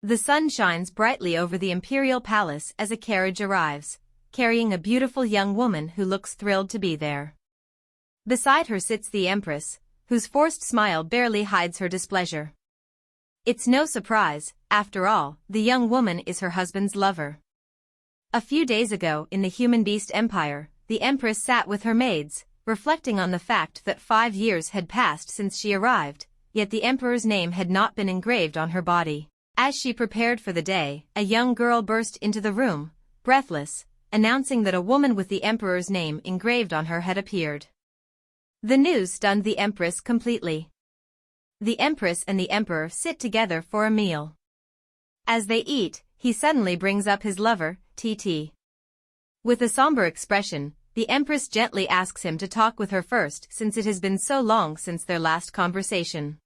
The sun shines brightly over the imperial palace as a carriage arrives, carrying a beautiful young woman who looks thrilled to be there. Beside her sits the Empress, whose forced smile barely hides her displeasure. It's no surprise, after all, the young woman is her husband's lover. A few days ago in the human-beast empire, the Empress sat with her maids, reflecting on the fact that 5 years had passed since she arrived, yet the Emperor's name had not been engraved on her body. As she prepared for the day, a young girl burst into the room, breathless, announcing that a woman with the Emperor's name engraved on her had appeared. The news stunned the Empress completely. The Empress and the Emperor sit together for a meal. As they eat, he suddenly brings up his lover, Titi. With a somber expression, the Empress gently asks him to talk with her first since it has been so long since their last conversation.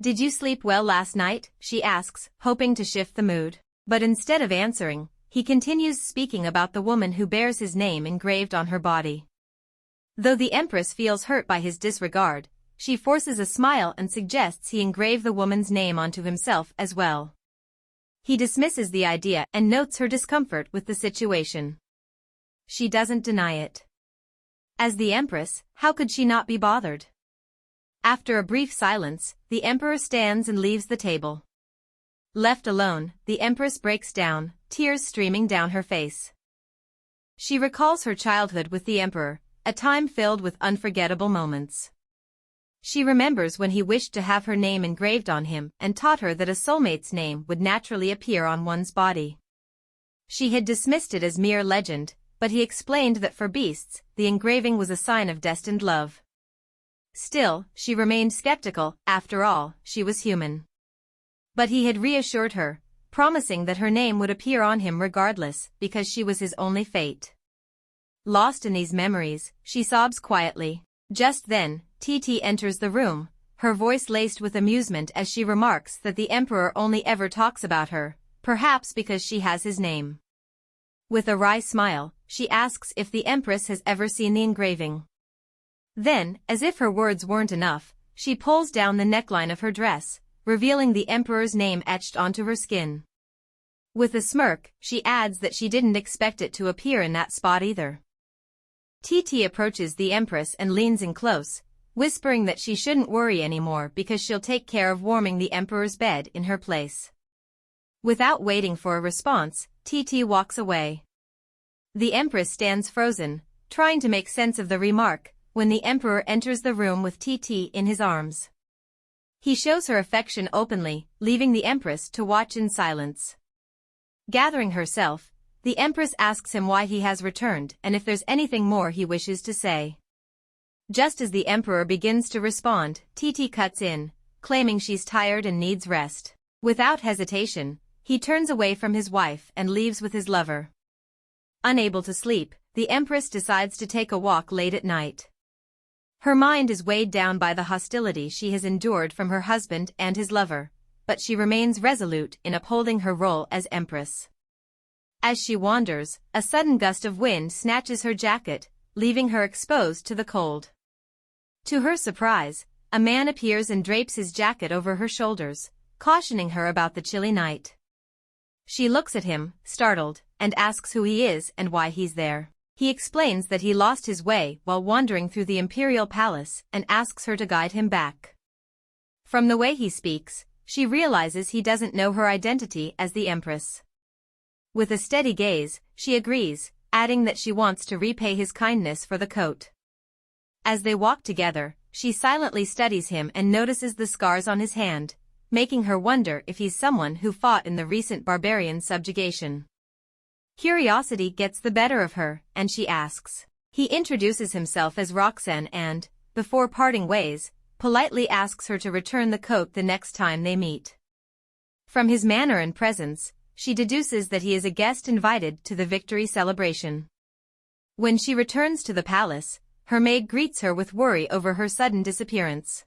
"Did you sleep well last night?" she asks, hoping to shift the mood. But instead of answering, he continues speaking about the woman who bears his name engraved on her body. Though the Empress feels hurt by his disregard, she forces a smile and suggests he engrave the woman's name onto himself as well. He dismisses the idea and notes her discomfort with the situation. She doesn't deny it. As the Empress, how could she not be bothered? After a brief silence, the Emperor stands and leaves the table. Left alone, the Empress breaks down, tears streaming down her face. She recalls her childhood with the Emperor, a time filled with unforgettable moments. She remembers when he wished to have her name engraved on him and taught her that a soulmate's name would naturally appear on one's body. She had dismissed it as mere legend, but he explained that for beasts, the engraving was a sign of destined love. Still, she remained skeptical. After all, she was human. But he had reassured her, promising that her name would appear on him regardless, because she was his only fate. Lost in these memories, she sobs quietly. Just then, Titi enters the room, her voice laced with amusement as she remarks that the Emperor only ever talks about her, perhaps because she has his name. With a wry smile, she asks if the Empress has ever seen the engraving. Then, as if her words weren't enough, she pulls down the neckline of her dress, revealing the Emperor's name etched onto her skin. With a smirk, she adds that she didn't expect it to appear in that spot either. Titi approaches the Empress and leans in close, whispering that she shouldn't worry anymore because she'll take care of warming the Emperor's bed in her place. Without waiting for a response, Titi walks away. The Empress stands frozen, trying to make sense of the remark, when the Emperor enters the room with Titi in his arms. He shows her affection openly, leaving the Empress to watch in silence. Gathering herself, the Empress asks him why he has returned and if there's anything more he wishes to say. Just as the Emperor begins to respond, Titi cuts in, claiming she's tired and needs rest. Without hesitation, he turns away from his wife and leaves with his lover. Unable to sleep, the Empress decides to take a walk late at night. Her mind is weighed down by the hostility she has endured from her husband and his lover, but she remains resolute in upholding her role as Empress. As she wanders, a sudden gust of wind snatches her jacket, leaving her exposed to the cold. To her surprise, a man appears and drapes his jacket over her shoulders, cautioning her about the chilly night. She looks at him, startled, and asks who he is and why he's there. He explains that he lost his way while wandering through the imperial palace and asks her to guide him back. From the way he speaks, she realizes he doesn't know her identity as the Empress. With a steady gaze, she agrees, adding that she wants to repay his kindness for the coat. As they walk together, she silently studies him and notices the scars on his hand, making her wonder if he's someone who fought in the recent barbarian subjugation. Curiosity gets the better of her, and she asks. He introduces himself as Roxanne and, before parting ways, politely asks her to return the coat the next time they meet. From his manner and presence, she deduces that he is a guest invited to the victory celebration. When she returns to the palace, her maid greets her with worry over her sudden disappearance.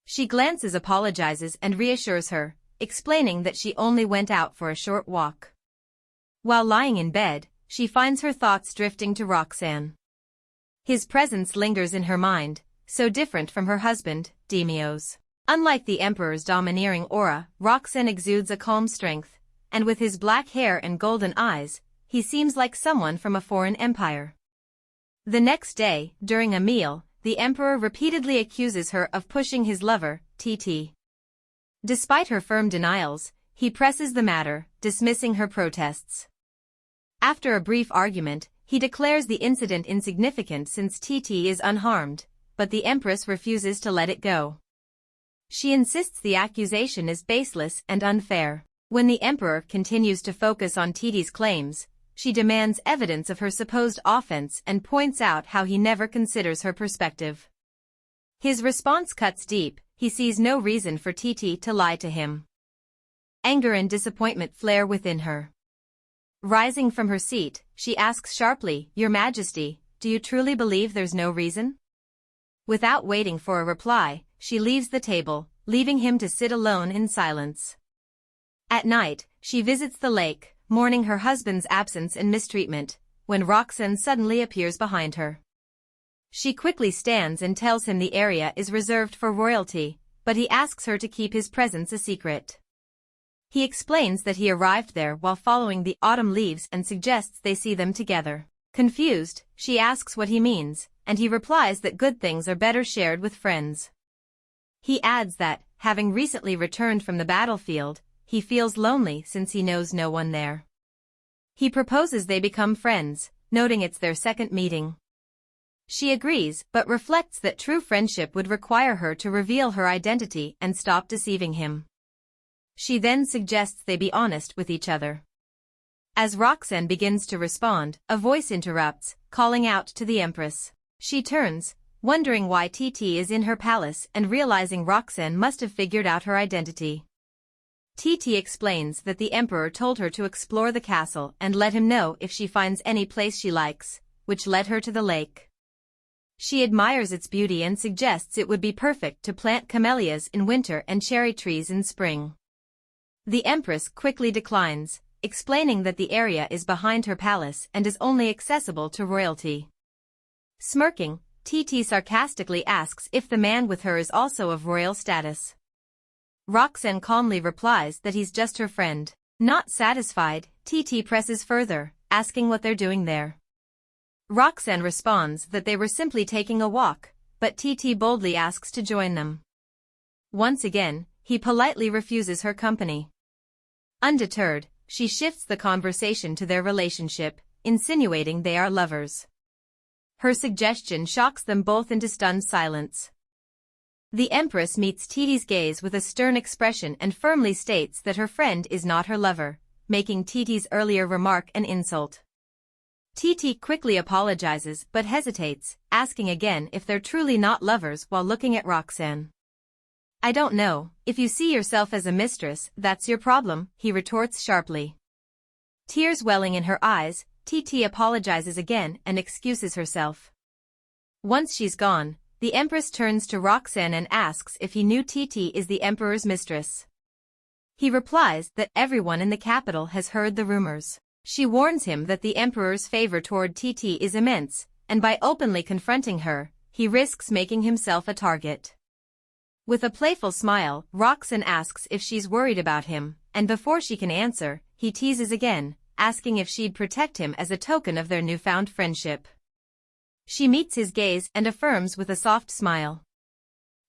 She glances, apologizes and reassures her, explaining that she only went out for a short walk. While lying in bed, she finds her thoughts drifting to Roxanne. His presence lingers in her mind, so different from her husband, Demios. Unlike the emperor's domineering aura, Roxanne exudes a calm strength, and with his black hair and golden eyes, he seems like someone from a foreign empire. The next day, during a meal, the emperor repeatedly accuses her of pushing his lover, Titi. Despite her firm denials, he presses the matter, dismissing her protests. After a brief argument, he declares the incident insignificant since Titi is unharmed, but the Empress refuses to let it go. She insists the accusation is baseless and unfair. When the Emperor continues to focus on Titi's claims, she demands evidence of her supposed offense and points out how he never considers her perspective. His response cuts deep. He sees no reason for Titi to lie to him. Anger and disappointment flare within her. Rising from her seat, she asks sharply, "Your Majesty, do you truly believe there's no reason?" Without waiting for a reply, she leaves the table, leaving him to sit alone in silence. At night, she visits the lake, mourning her husband's absence and mistreatment, when Roxanne suddenly appears behind her. She quickly stands and tells him the area is reserved for royalty, but he asks her to keep his presence a secret. He explains that he arrived there while following the autumn leaves and suggests they see them together. Confused, she asks what he means, and he replies that good things are better shared with friends. He adds that, having recently returned from the battlefield, he feels lonely since he knows no one there. He proposes they become friends, noting it's their second meeting. She agrees, but reflects that true friendship would require her to reveal her identity and stop deceiving him. She then suggests they be honest with each other. As Roxanne begins to respond, a voice interrupts, calling out to the Empress. She turns, wondering why Titi is in her palace and realizing Roxanne must have figured out her identity. Titi explains that the Emperor told her to explore the castle and let him know if she finds any place she likes, which led her to the lake. She admires its beauty and suggests it would be perfect to plant camellias in winter and cherry trees in spring. The Empress quickly declines, explaining that the area is behind her palace and is only accessible to royalty. Smirking, Titi sarcastically asks if the man with her is also of royal status. Roxanne calmly replies that he's just her friend. Not satisfied, Titi presses further, asking what they're doing there. Roxanne responds that they were simply taking a walk, but Titi boldly asks to join them. Once again, he politely refuses her company. Undeterred, she shifts the conversation to their relationship, insinuating they are lovers. Her suggestion shocks them both into stunned silence. The Empress meets Titi's gaze with a stern expression and firmly states that her friend is not her lover, making Titi's earlier remark an insult. Titi quickly apologizes but hesitates, asking again if they're truly not lovers while looking at Roxanne. "I don't know, if you see yourself as a mistress, that's your problem," he retorts sharply. Tears welling in her eyes, Titi apologizes again and excuses herself. Once she's gone, the Empress turns to Roxanne and asks if he knew Titi is the Emperor's mistress. He replies that everyone in the capital has heard the rumors. She warns him that the Emperor's favor toward Titi is immense, and by openly confronting her, he risks making himself a target. With a playful smile, Roxanne asks if she's worried about him, and before she can answer, he teases again, asking if she'd protect him as a token of their newfound friendship. She meets his gaze and affirms with a soft smile.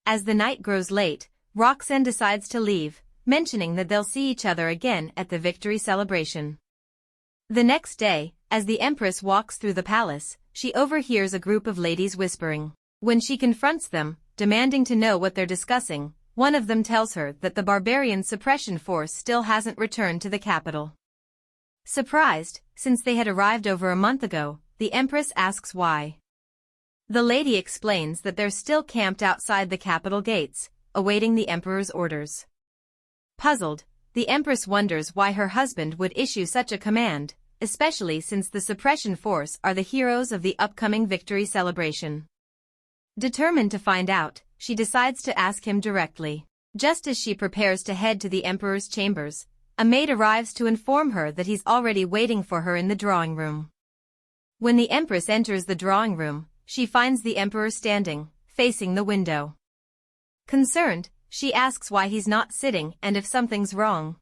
As the night grows late, Roxanne decides to leave, mentioning that they'll see each other again at the victory celebration. The next day, as the Empress walks through the palace, she overhears a group of ladies whispering. When she confronts them, demanding to know what they're discussing, one of them tells her that the barbarian suppression force still hasn't returned to the capital. Surprised, since they had arrived over a month ago, the Empress asks why. The lady explains that they're still camped outside the capital gates, awaiting the Emperor's orders. Puzzled, the Empress wonders why her husband would issue such a command, especially since the suppression force are the heroes of the upcoming victory celebration. Determined to find out, she decides to ask him directly. Just as she prepares to head to the Emperor's chambers, a maid arrives to inform her that he's already waiting for her in the drawing room. When the Empress enters the drawing room, she finds the Emperor standing, facing the window. Concerned, She asks why he's not sitting and if something's wrong.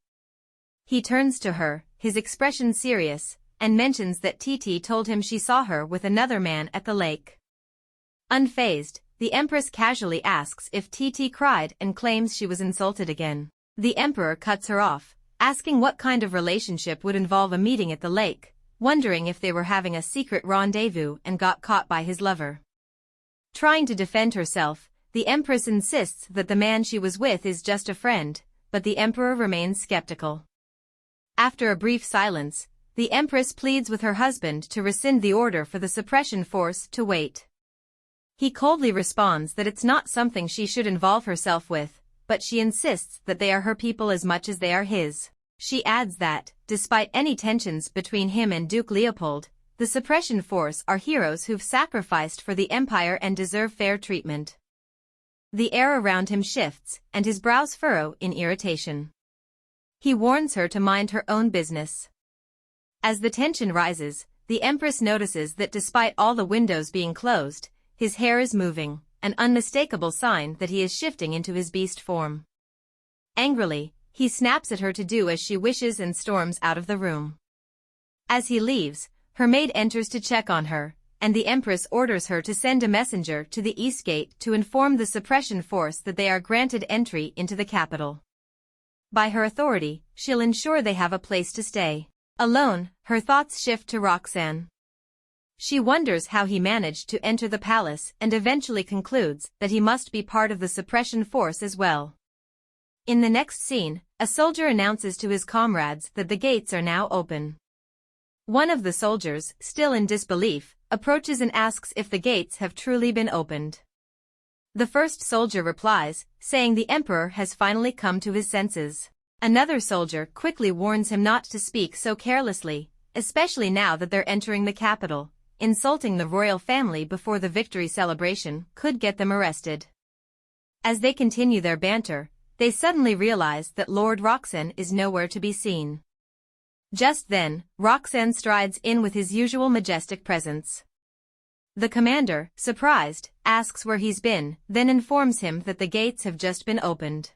He turns to her, his expression serious, and mentions that Titi told him she saw her with another man at the lake. Unfazed, the Empress casually asks if Titi cried and claims she was insulted again. The Emperor cuts her off, asking what kind of relationship would involve a meeting at the lake, wondering if they were having a secret rendezvous and got caught by his lover. Trying to defend herself, the Empress insists that the man she was with is just a friend, but the Emperor remains skeptical. After a brief silence, the Empress pleads with her husband to rescind the order for the suppression force to wait. He coldly responds that it's not something she should involve herself with, but she insists that they are her people as much as they are his. She adds that, despite any tensions between him and Duke Leopold, the suppression force are heroes who've sacrificed for the empire and deserve fair treatment. The air around him shifts, and his brows furrow in irritation. He warns her to mind her own business. As the tension rises, the Empress notices that despite all the windows being closed, his hair is moving, an unmistakable sign that he is shifting into his beast form. Angrily, he snaps at her to do as she wishes and storms out of the room. As he leaves, her maid enters to check on her, and the Empress orders her to send a messenger to the East Gate to inform the suppression force that they are granted entry into the capital. By her authority, she'll ensure they have a place to stay. Alone, her thoughts shift to Roxanne. She wonders how he managed to enter the palace and eventually concludes that he must be part of the suppression force as well. In the next scene, a soldier announces to his comrades that the gates are now open. One of the soldiers, still in disbelief, approaches and asks if the gates have truly been opened. The first soldier replies, saying the Emperor has finally come to his senses. Another soldier quickly warns him not to speak so carelessly, especially now that they're entering the capital. Insulting the royal family before the victory celebration could get them arrested. As they continue their banter, they suddenly realize that Lord Roxanne is nowhere to be seen. Just then, Roxanne strides in with his usual majestic presence. The commander, surprised, asks where he's been, then informs him that the gates have just been opened.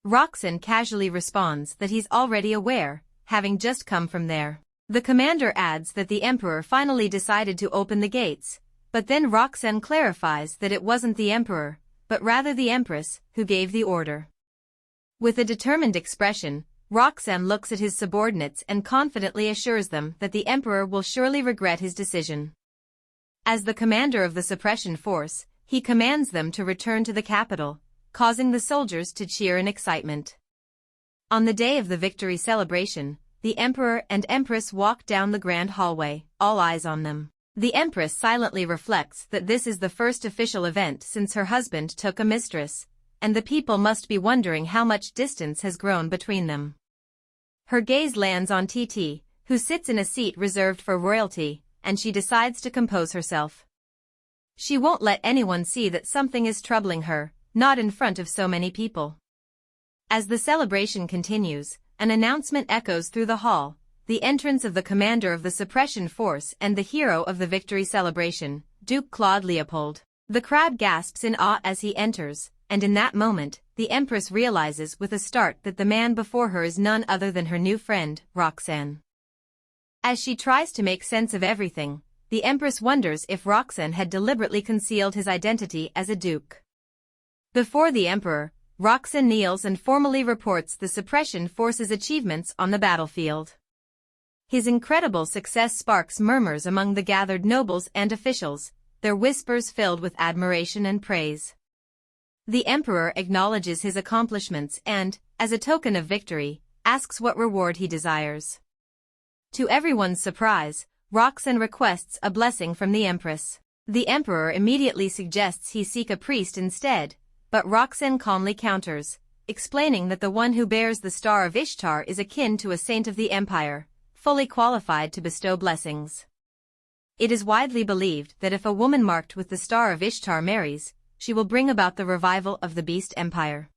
Roxanne casually responds that he's already aware, having just come from there. The commander adds that the Emperor finally decided to open the gates, but then Roxanne clarifies that it wasn't the Emperor, but rather the Empress, who gave the order. With a determined expression, Roxanne looks at his subordinates and confidently assures them that the Emperor will surely regret his decision. As the commander of the suppression force, he commands them to return to the capital, causing the soldiers to cheer in excitement. On the day of the victory celebration, the Emperor and Empress walk down the grand hallway, all eyes on them. The Empress silently reflects that this is the first official event since her husband took a mistress, and the people must be wondering how much distance has grown between them. Her gaze lands on Titi, who sits in a seat reserved for royalty, and she decides to compose herself. She won't let anyone see that something is troubling her, not in front of so many people. As the celebration continues, an announcement echoes through the hall, the entrance of the commander of the suppression force and the hero of the victory celebration, Duke Claude Leopold. The crowd gasps in awe as he enters, and in that moment, the Empress realizes with a start that the man before her is none other than her new friend, Roxanne. As she tries to make sense of everything, the Empress wonders if Roxanne had deliberately concealed his identity as a duke. Before the Emperor, Roxanne kneels and formally reports the suppression force's achievements on the battlefield. His incredible success sparks murmurs among the gathered nobles and officials, their whispers filled with admiration and praise. The Emperor acknowledges his accomplishments and, as a token of victory, asks what reward he desires. To everyone's surprise, Roxanne requests a blessing from the Empress. The Emperor immediately suggests he seek a priest instead, but Roxanne calmly counters, explaining that the one who bears the Star of Ishtar is akin to a saint of the empire, fully qualified to bestow blessings. It is widely believed that if a woman marked with the Star of Ishtar marries, she will bring about the revival of the Beast Empire.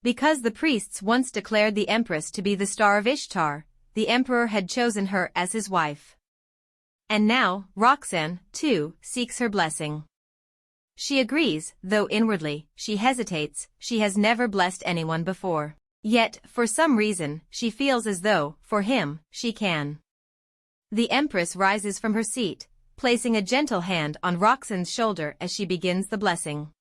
Because the priests once declared the Empress to be the Star of Ishtar, the Emperor had chosen her as his wife. And now, Roxanne, too, seeks her blessing. She agrees, though inwardly, she hesitates. She has never blessed anyone before. Yet, for some reason, she feels as though, for him, she can. The Empress rises from her seat, placing a gentle hand on Roxanne's shoulder as she begins the blessing.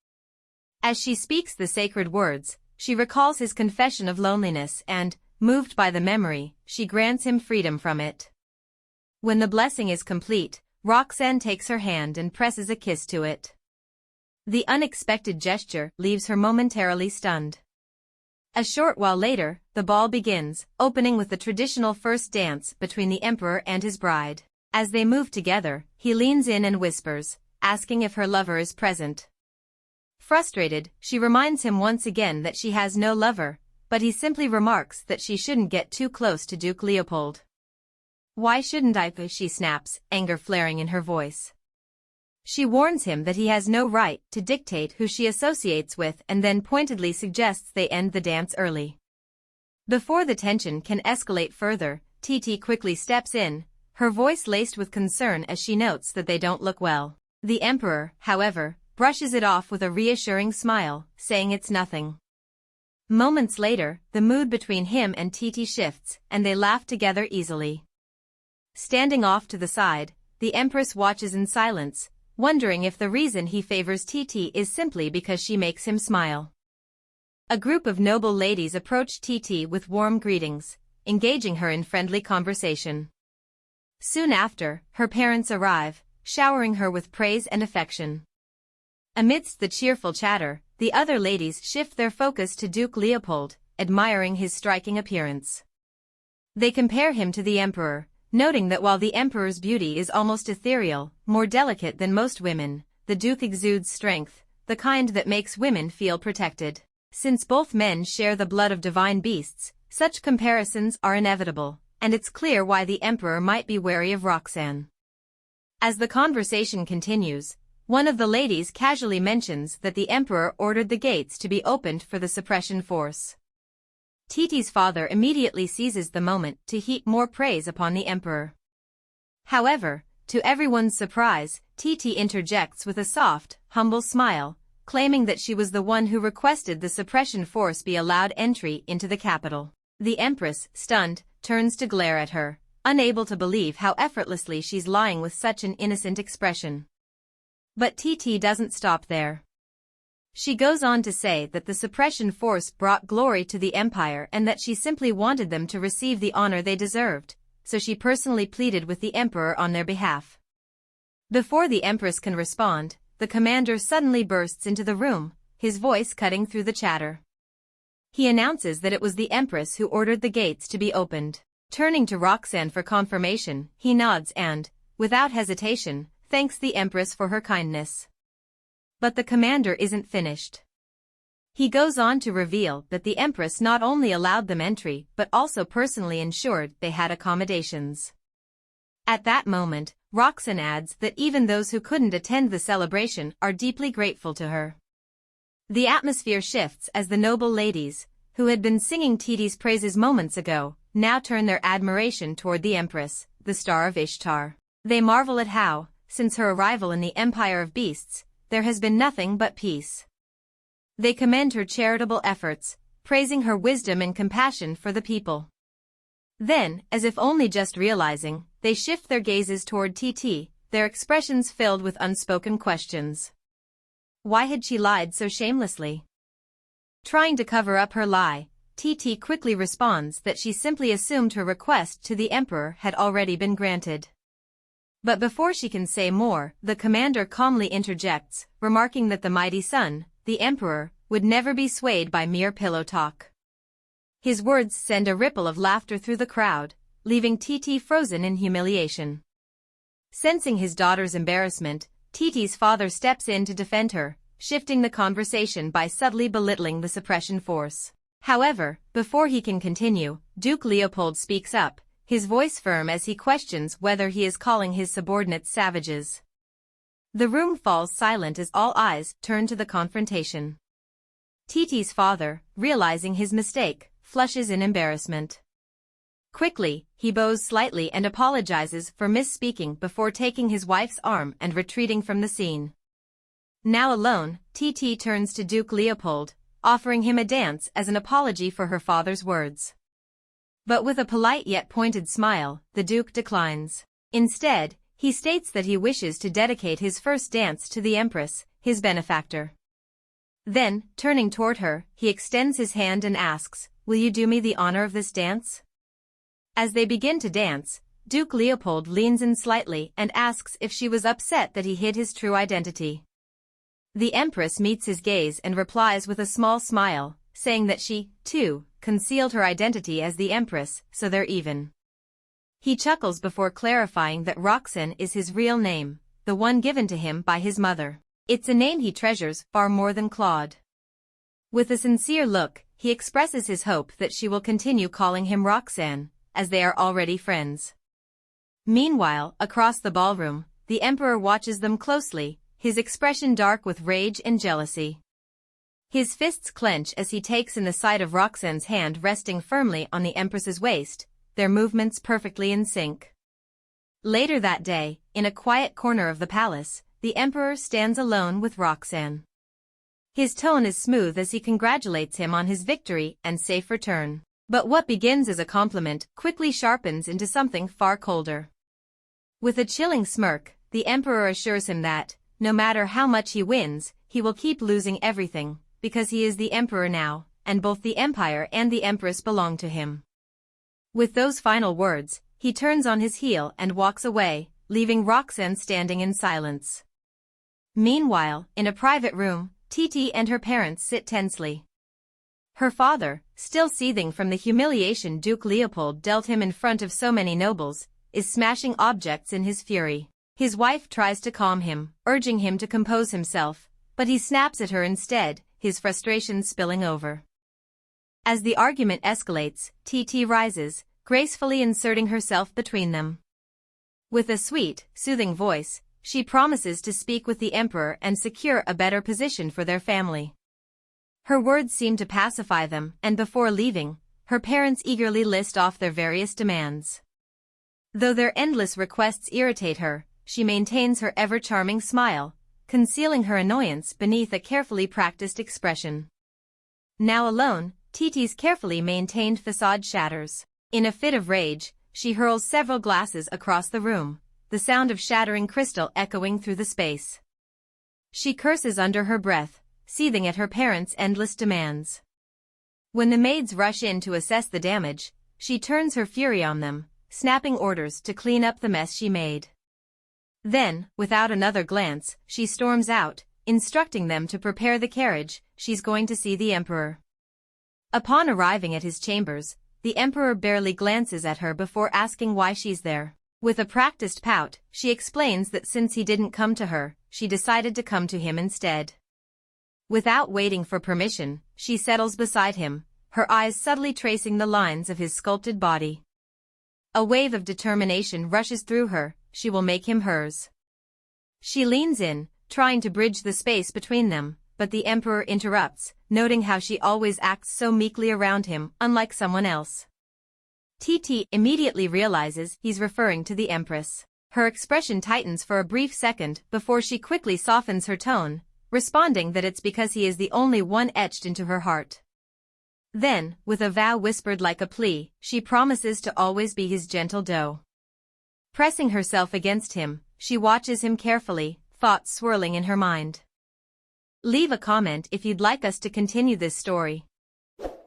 As she speaks the sacred words, she recalls his confession of loneliness and, moved by the memory, she grants him freedom from it. When the blessing is complete, Roxanne takes her hand and presses a kiss to it. The unexpected gesture leaves her momentarily stunned. A short while later, the ball begins, opening with the traditional first dance between the Emperor and his bride. As they move together, he leans in and whispers, asking if her lover is present. Frustrated, she reminds him once again that she has no lover, but he simply remarks that she shouldn't get too close to Duke Leopold. "Why shouldn't I?" she snaps, anger flaring in her voice. She warns him that he has no right to dictate who she associates with and then pointedly suggests they end the dance early. Before the tension can escalate further, Titi quickly steps in, her voice laced with concern as she notes that they don't look well. The Emperor, however, brushes it off with a reassuring smile, saying it's nothing. Moments later, the mood between him and Titi shifts, and they laugh together easily. Standing off to the side, the Empress watches in silence, wondering if the reason he favors Titi is simply because she makes him smile. A group of noble ladies approach Titi with warm greetings, engaging her in friendly conversation. Soon after, her parents arrive, showering her with praise and affection. Amidst the cheerful chatter, the other ladies shift their focus to Duke Leopold, admiring his striking appearance. They compare him to the Emperor, noting that while the Emperor's beauty is almost ethereal, more delicate than most women, the Duke exudes strength, the kind that makes women feel protected. Since both men share the blood of divine beasts, such comparisons are inevitable, and it's clear why the Emperor might be wary of Roxanne. As the conversation continues, one of the ladies casually mentions that the Emperor ordered the gates to be opened for the suppression force. Titi's father immediately seizes the moment to heap more praise upon the Emperor. However, to everyone's surprise, Titi interjects with a soft, humble smile, claiming that she was the one who requested the suppression force be allowed entry into the capital. The Empress, stunned, turns to glare at her, unable to believe how effortlessly she's lying with such an innocent expression. But Titi doesn't stop there. She goes on to say that the suppression force brought glory to the empire and that she simply wanted them to receive the honor they deserved, so she personally pleaded with the Emperor on their behalf. Before the Empress can respond, the commander suddenly bursts into the room, his voice cutting through the chatter. He announces that it was the Empress who ordered the gates to be opened. Turning to Roxanne for confirmation, he nods and, without hesitation, thanks the Empress for her kindness. But the commander isn't finished. He goes on to reveal that the Empress not only allowed them entry but also personally ensured they had accommodations. At that moment, Roxanne adds that even those who couldn't attend the celebration are deeply grateful to her. The atmosphere shifts as the noble ladies, who had been singing Titi's praises moments ago, now turn their admiration toward the Empress, the star of Ishtar. They marvel at how, since her arrival in the Empire of Beasts, there has been nothing but peace. They commend her charitable efforts, praising her wisdom and compassion for the people. Then, as if only just realizing, they shift their gazes toward Titi, their expressions filled with unspoken questions. Why had she lied so shamelessly? Trying to cover up her lie, Titi quickly responds that she simply assumed her request to the Emperor had already been granted. But before she can say more, the commander calmly interjects, remarking that the mighty son, the Emperor, would never be swayed by mere pillow talk. His words send a ripple of laughter through the crowd, leaving Titi frozen in humiliation. Sensing his daughter's embarrassment, Titi's father steps in to defend her, shifting the conversation by subtly belittling the suppression force. However, before he can continue, Duke Leopold speaks up, his voice firm as he questions whether he is calling his subordinates savages. The room falls silent as all eyes turn to the confrontation. Titi's father, realizing his mistake, flushes in embarrassment. Quickly, he bows slightly and apologizes for misspeaking before taking his wife's arm and retreating from the scene. Now alone, Titi turns to Duke Leopold, offering him a dance as an apology for her father's words. But with a polite yet pointed smile, the Duke declines. Instead, he states that he wishes to dedicate his first dance to the Empress, his benefactor. Then, turning toward her, he extends his hand and asks, "Will you do me the honor of this dance?" As they begin to dance, Duke Leopold leans in slightly and asks if she was upset that he hid his true identity. The Empress meets his gaze and replies with a small smile, saying that she, too, concealed her identity as the Empress, so they're even. He chuckles before clarifying that Roxanne is his real name, the one given to him by his mother. It's a name he treasures far more than Claude. With a sincere look, he expresses his hope that she will continue calling him Roxanne, as they are already friends. Meanwhile, across the ballroom, the Emperor watches them closely, his expression dark with rage and jealousy. His fists clench as he takes in the sight of Roxanne's hand resting firmly on the Empress's waist, their movements perfectly in sync. Later that day, in a quiet corner of the palace, the Emperor stands alone with Roxanne. His tone is smooth as he congratulates him on his victory and safe return. But what begins as a compliment quickly sharpens into something far colder. With a chilling smirk, the Emperor assures him that, no matter how much he wins, he will keep losing everything, because he is the Emperor now, and both the Empire and the Empress belong to him. With those final words, he turns on his heel and walks away, leaving Roxanne standing in silence. Meanwhile, in a private room, Titi and her parents sit tensely. Her father, still seething from the humiliation Duke Leopold dealt him in front of so many nobles, is smashing objects in his fury. His wife tries to calm him, urging him to compose himself, but he snaps at her instead, his frustration spilling over. As the argument escalates, Titi rises, gracefully inserting herself between them. With a sweet, soothing voice, she promises to speak with the Emperor and secure a better position for their family. Her words seem to pacify them, and before leaving, her parents eagerly list off their various demands. Though their endless requests irritate her, she maintains her ever-charming smile, concealing her annoyance beneath a carefully practiced expression. Now alone, Titi's carefully maintained facade shatters. In a fit of rage, she hurls several glasses across the room, the sound of shattering crystal echoing through the space. She curses under her breath, seething at her parents' endless demands. When the maids rush in to assess the damage, she turns her fury on them, snapping orders to clean up the mess she made. Then, without another glance, she storms out, instructing them to prepare the carriage, she's going to see the Emperor. Upon arriving at his chambers, the Emperor barely glances at her before asking why she's there. With a practiced pout, she explains that since he didn't come to her, she decided to come to him instead. Without waiting for permission, she settles beside him, her eyes subtly tracing the lines of his sculpted body. A wave of determination rushes through her, she will make him hers. She leans in, trying to bridge the space between them, but the Emperor interrupts, noting how she always acts so meekly around him, unlike someone else. Titi immediately realizes he's referring to the Empress. Her expression tightens for a brief second before she quickly softens her tone, responding that it's because he is the only one etched into her heart. Then, with a vow whispered like a plea, she promises to always be his gentle doe. Pressing herself against him, she watches him carefully, thoughts swirling in her mind. Leave a comment if you'd like us to continue this story.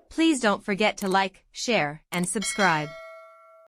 Please don't forget to like, share, and subscribe.